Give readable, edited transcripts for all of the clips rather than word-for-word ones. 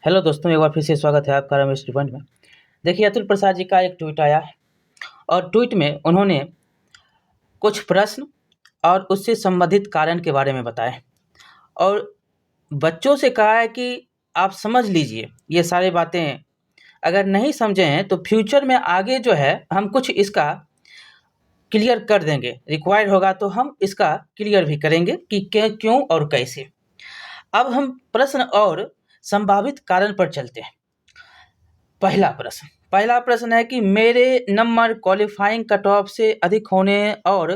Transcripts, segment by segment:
Hello दोस्तों, एक बार फिर से स्वागत है आपका रमेश रिवंड में। देखिए, अतुल प्रसाद जी का एक ट्वीट आया है और ट्वीट में उन्होंने कुछ प्रश्न और उससे संबंधित कारण के बारे में बताए और बच्चों से कहा है कि आप समझ लीजिए ये सारी बातें। अगर नहीं समझे हैं तो फ्यूचर में आगे जो है हम कुछ इसका क्लियर कर देंगे, रिक्वायर्ड होगा तो हम इसका क्लियर भी करेंगे कि क्यों और कैसे। अब हम प्रश्न और संभावित कारण पर चलते हैं। पहला प्रश्न है कि मेरे नंबर क्वालिफाइंग कट ऑफ से अधिक होने और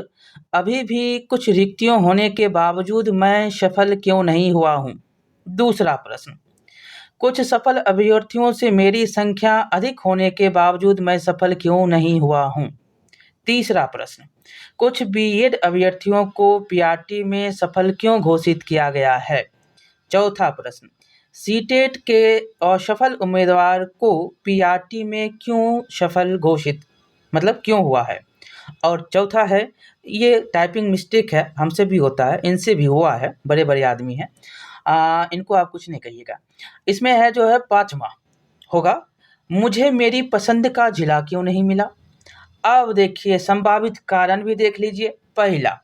अभी भी कुछ रिक्तियों होने के बावजूद मैं सफल क्यों नहीं हुआ हूँ। दूसरा प्रश्न, कुछ सफल अभ्यर्थियों से मेरी संख्या अधिक होने के बावजूद मैं सफल क्यों नहीं हुआ हूँ। तीसरा प्रश्न, कुछ बीएड अभ्यर्थियों को पीआरटी में सफल क्यों घोषित किया गया है। चौथा प्रश्न, सीटेट के असफल उम्मीदवार को पीआरटी में क्यों सफल घोषित क्यों हुआ है। और चौथा है, ये टाइपिंग मिस्टेक है, हमसे भी होता है, इनसे भी हुआ है, बड़े बड़े आदमी हैं, इनको आप कुछ नहीं कहिएगा। इसमें है जो है पाँचवा होगा, मुझे मेरी पसंद का जिला क्यों नहीं मिला। अब देखिए संभावित कारण भी देख लीजिए। पहला,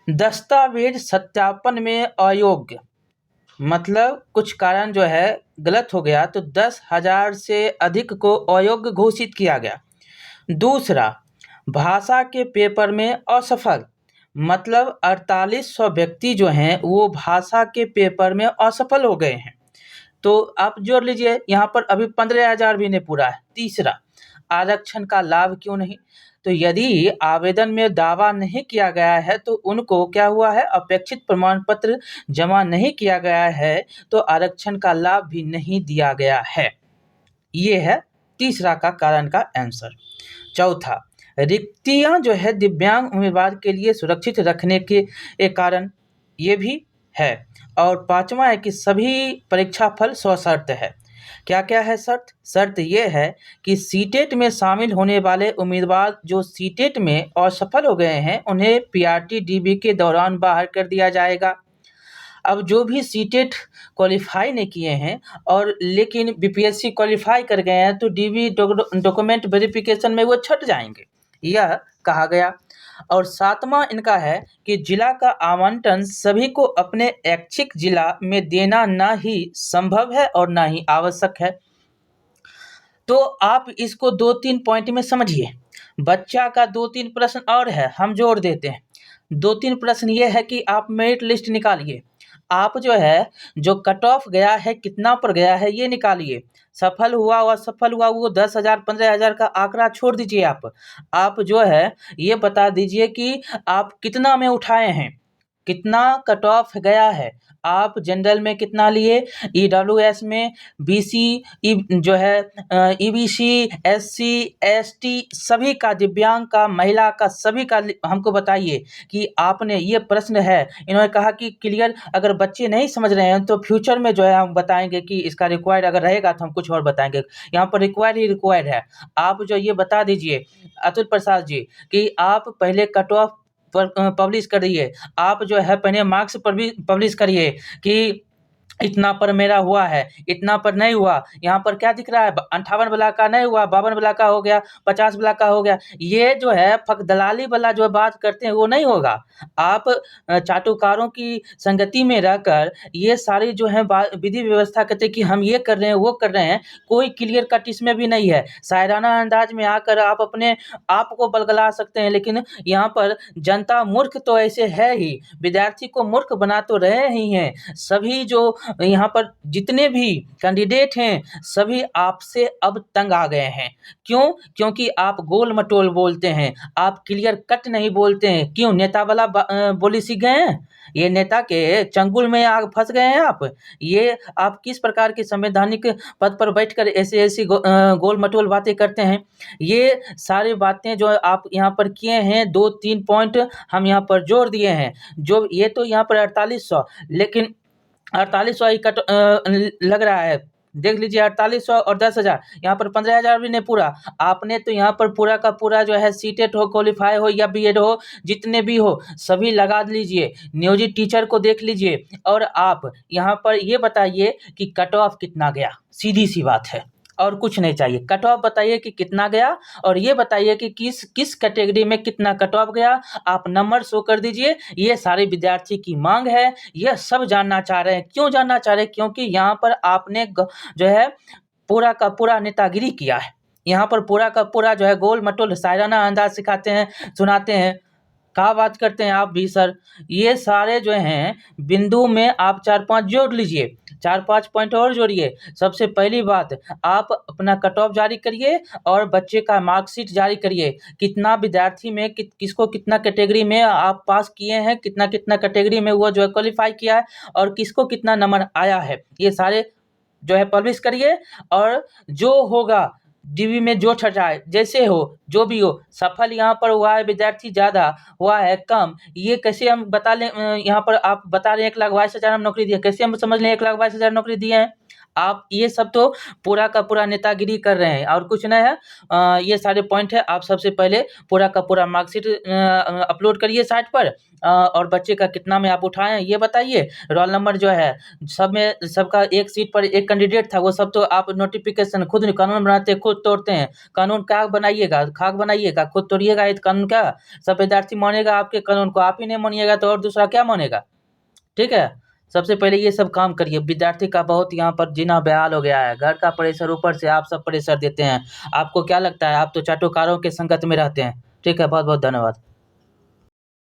दस्तावेज सत्यापन में अयोग्य, कुछ कारण जो है गलत हो गया तो 10,000 से अधिक को अयोग्य घोषित किया गया। दूसरा, भाषा के पेपर में असफल, 4800 व्यक्ति जो हैं वो भाषा के पेपर में असफल हो गए हैं। तो आप जोड़ लीजिए, यहाँ पर अभी 15,000 भी नहीं पूरा है। तीसरा, आरक्षण का लाभ क्यों नहीं। तो यदि आवेदन में दावा नहीं किया गया है तो उनको क्या हुआ है, अपेक्षित प्रमाण पत्र जमा नहीं किया गया है तो आरक्षण का लाभ भी नहीं दिया गया है। ये है तीसरा का कारण का आंसर। चौथा, रिक्तियां जो है दिव्यांग उम्मीदवार के लिए सुरक्षित रखने के एक कारण, ये भी है। और पांचवा है कि सभी परीक्षा फल सशर्त है। क्या क्या है शर्त? शर्त ये है कि सीटेट में शामिल होने वाले उम्मीदवार जो सीटेट में असफल हो गए हैं उन्हें पीआरटी डीबी के दौरान बाहर कर दिया जाएगा। अब जो भी सीटेट क्वालिफाई नहीं किए हैं और लेकिन बीपीएससी क्वालिफाई कर गए हैं तो डीबी डॉक्यूमेंट वेरिफिकेशन में वो छट जाएंगे, यह कहा गया। और सातवां इनका है कि जिला का आवंटन सभी को अपने ऐच्छिक जिला में देना ना ही संभव है और ना ही आवश्यक है। तो आप इसको 2-3 पॉइंट में समझिए। बच्चा का 2-3 प्रश्न और है, हम जोड़ देते हैं। 2-3 प्रश्न ये है कि आप मेरिट लिस्ट निकालिए। आप जो है जो कट ऑफ गया है कितना पर गया है ये निकालिए। सफल हुआ और असफल हुआ वो 10,000 15,000 का आंकड़ा छोड़ दीजिए। आप जो है ये बता दीजिए कि आप कितना में उठाए हैं, कितना कट ऑफ गया है। आप जनरल में कितना लिए, ईडब्ल्यूएस में, बीसी जो है ईबीसी, एससी, एसटी सभी का, दिव्यांग का, महिला का, सभी का हमको बताइए कि आपने, ये प्रश्न है। इन्होंने कहा कि क्लियर, अगर बच्चे नहीं समझ रहे हैं तो फ्यूचर में जो है हम बताएंगे कि इसका रिक्वायर्ड अगर रहेगा तो हम कुछ और बताएंगे। यहाँ पर रिक्वायर्ड ही रिक्वायर्ड है। आप जो ये बता दीजिए अतुल प्रसाद जी कि आप पहले कट ऑफ पर पब्लिश करिए। आप जो है पहले मार्क्स पर भी पब्लिश करिए कि इतना पर मेरा हुआ है, इतना पर नहीं हुआ। यहाँ पर क्या दिख रहा है, 58 वाला का नहीं हुआ, 52 वाला का हो गया, 50 वाला का हो गया। ये जो है फक दलाली वाला जो बात करते हैं वो नहीं होगा। आप चाटुकारों की संगति में रहकर ये सारी जो है विधि व्यवस्था कहते हैं कि हम ये कर रहे हैं वो कर रहे हैं, कोई क्लियर कट इसमें भी नहीं है। शायराना अंदाज में आकर आप अपने आप को बलगला सकते हैं, लेकिन यहाँ पर जनता मूर्ख तो ऐसे है ही, विद्यार्थी को मूर्ख बना तो रहे ही हैं। सभी जो यहाँ पर जितने भी कैंडिडेट हैं सभी आपसे अब तंग आ गए हैं। क्यों? क्योंकि आप गोल मटोल बोलते हैं, आप क्लियर कट नहीं बोलते हैं। क्यों? नेता वाला बोली सीख गए हैं, ये नेता के चंगुल में आग फंस गए हैं आप। ये आप किस प्रकार की संवैधानिक पद पर बैठकर ऐसी गोल मटोल बातें करते हैं। ये सारी बातें जो आप यहाँ पर किए हैं, 2-3 पॉइंट हम यहाँ पर जोड़ दिए हैं। जो ये तो यहाँ पर 4800, लेकिन 4800 ही कट लग रहा है देख लीजिए 4800 और 10,000, यहाँ पर 15,000 भी नहीं पूरा। आपने तो यहाँ पर पूरा का पूरा जो है सीटेट हो, क्वालिफाई हो या बीएड हो, जितने भी हो सभी लगा लीजिए, नियोजित टीचर को देख लीजिए और आप यहाँ पर ये बताइए कि कट ऑफ कितना गया, सीधी सी बात है और कुछ नहीं चाहिए। कट ऑफ बताइए कि कितना गया और ये बताइए कि किस किस कैटेगरी में कितना कट ऑफ गया, आप नंबर शो कर दीजिए। ये सारे विद्यार्थी की मांग है, यह सब जानना चाह रहे हैं। क्यों जानना चाह रहे हैं? क्योंकि यहाँ पर आपने जो है पूरा का पूरा नेतागिरी किया है। यहाँ पर पूरा का पूरा जो है गोल मटोल शायराना अंदाज सिखाते हैं, सुनाते हैं। क्या बात करते हैं आप भी सर। ये सारे जो हैं बिंदु में आप 4-5 जोड़ लीजिए, 4-5 पॉइंट और जोड़िए। सबसे पहली बात, आप अपना कट ऑफ जारी करिए और बच्चे का मार्कशीट जारी करिए। कितना विद्यार्थी में किसको कितना कैटेगरी में आप पास किए हैं, कितना कितना कैटेगरी में वो जो है क्वालिफाई किया है और किसको कितना नंबर आया है, ये सारे जो है पब्लिश करिए। और जो होगा डीवी में जो छटाए जैसे हो, जो भी हो, सफल यहाँ पर हुआ है विद्यार्थी ज़्यादा, हुआ है कम, ये कैसे हम बता लें? यहाँ पर आप बता रहे हैं 1,22,000 हम नौकरी दिए, कैसे हम समझ लें 1,22,000 नौकरी दिए हैं? आप ये सब तो पूरा का पूरा नेतागिरी कर रहे हैं और कुछ नहीं है। ये सारे पॉइंट है। आप सबसे पहले पूरा का पूरा मार्कशीट अपलोड करिए साइट पर और बच्चे का कितना में आप उठाए हैं ये बताइए। रोल नंबर जो है सब में, सबका एक सीट पर एक कैंडिडेट था, वो सब तो आप नोटिफिकेशन खुद कानून बनाते हैं, खुद तोड़ते हैं। कानून क्या बनाइएगा? खाक बनाइएगा, खुद तोड़िएगा। ये कानून क्या? सब विद्यार्थी मानेगा आपके कानून को, आप ही नहीं मानिएगा तो और दूसरा क्या मानेगा? ठीक है, सबसे पहले ये सब काम करिए। विद्यार्थी का बहुत यहाँ पर जीना बेहाल हो गया है, घर का प्रेशर, ऊपर से आप सब प्रेशर देते हैं। आपको क्या लगता है? आप तो चाटुकारों के संगत में रहते हैं। ठीक है, बहुत बहुत धन्यवाद।